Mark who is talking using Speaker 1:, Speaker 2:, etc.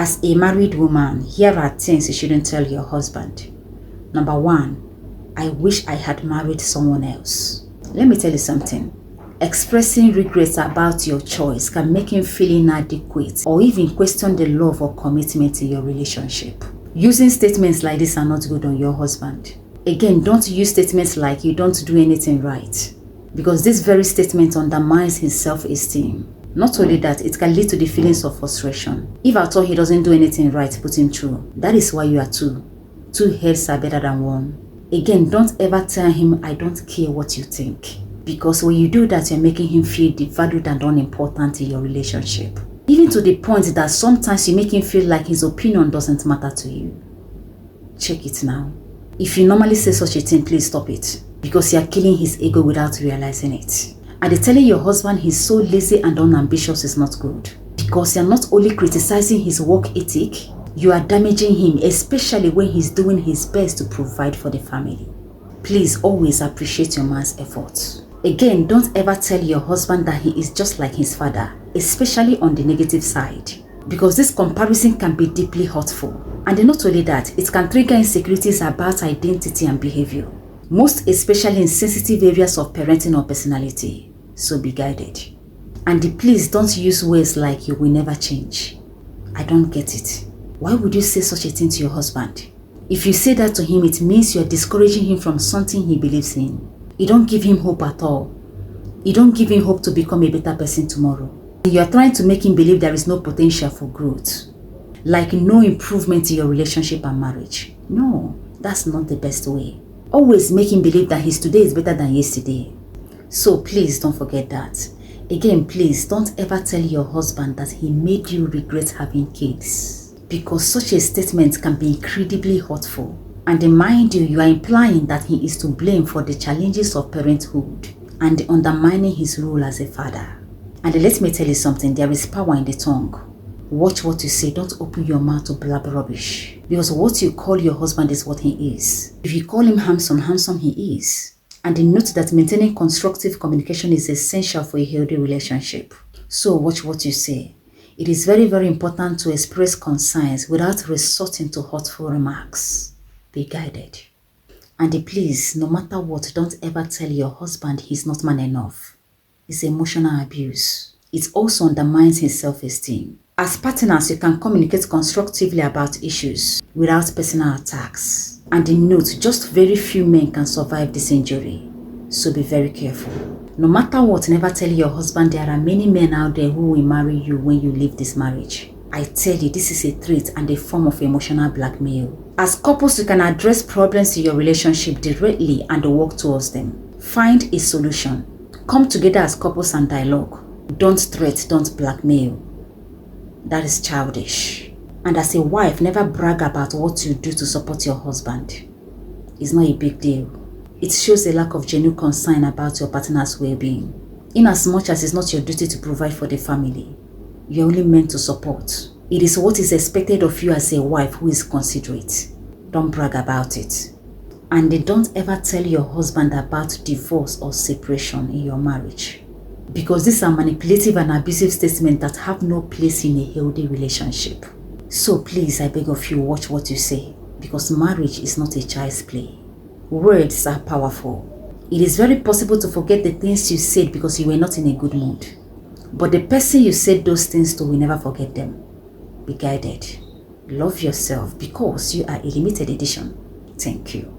Speaker 1: As a married woman, here are things you shouldn't tell your husband. Number 1, I wish I had married someone else. Let me tell you something. Expressing regrets about your choice can make him feel inadequate or even question the love or commitment in your relationship. Using statements like this are not good on your husband. Again, don't use statements like you don't do anything right, because this very statement undermines his self-esteem. Not only that, it can lead to the feelings of frustration. If at all he doesn't do anything right, put him through. That is why you are two. Two heads are better than one. Again, don't ever tell him, I don't care what you think. Because when you do that, you're making him feel devalued and unimportant in your relationship. Even to the point that sometimes you make him feel like his opinion doesn't matter to you. Check it now. If you normally say such a thing, please stop it. Because you're killing his ego without realizing it. And telling your husband he's so lazy and unambitious is not good. Because you're not only criticizing his work ethic, you are damaging him, especially when he's doing his best to provide for the family. Please always appreciate your man's efforts. Again, don't ever tell your husband that he is just like his father, especially on the negative side. Because this comparison can be deeply hurtful. And not only that, it can trigger insecurities about identity and behavior. Most especially in sensitive areas of parenting or personality. So be guided. And please don't use words like you will never change. I don't get it. Why would you say such a thing to your husband? If you say that to him, it means you are discouraging him from something he believes in. You don't give him hope at all. You don't give him hope to become a better person tomorrow. You are trying to make him believe there is no potential for growth. Like no improvement in your relationship and marriage. No, that's not the best way. Always make him believe that his today is better than yesterday. So please don't forget that. Again, please don't ever tell your husband that he made you regret having kids. Because such a statement can be incredibly hurtful. And mind you, you are implying that he is to blame for the challenges of parenthood and undermining his role as a father. And let me tell you something, there is power in the tongue. Watch what you say, don't open your mouth to blab rubbish. Because what you call your husband is what he is. If you call him handsome, handsome he is. And note that maintaining constructive communication is essential for a healthy relationship. So watch what you say. It is very, very important to express concerns without resorting to hurtful remarks. Be guided. And please, no matter what, don't ever tell your husband he's not man enough. It's emotional abuse. It also undermines his self-esteem. As partners, you can communicate constructively about issues without personal attacks. And note, just very few men can survive this injury. So be very careful. No matter what, never tell your husband there are many men out there who will marry you when you leave this marriage. I tell you, this is a threat and a form of emotional blackmail. As couples, you can address problems in your relationship directly and work towards them. Find a solution. Come together as couples and dialogue. Don't threat, don't blackmail. That is childish. And as a wife, never brag about what you do to support your husband. It's not a big deal. It shows a lack of genuine concern about your partner's well-being. In as much as it's not your duty to provide for the family, you're only meant to support. It is what is expected of you as a wife who is considerate. Don't brag about it. And don't ever tell your husband about divorce or separation in your marriage. Because these are manipulative and abusive statements that have no place in a healthy relationship. So please, I beg of you, watch what you say. Because marriage is not a child's play. Words are powerful. It is very possible to forget the things you said because you were not in a good mood. But the person you said those things to will never forget them. Be guided. Love yourself because you are a limited edition. Thank you.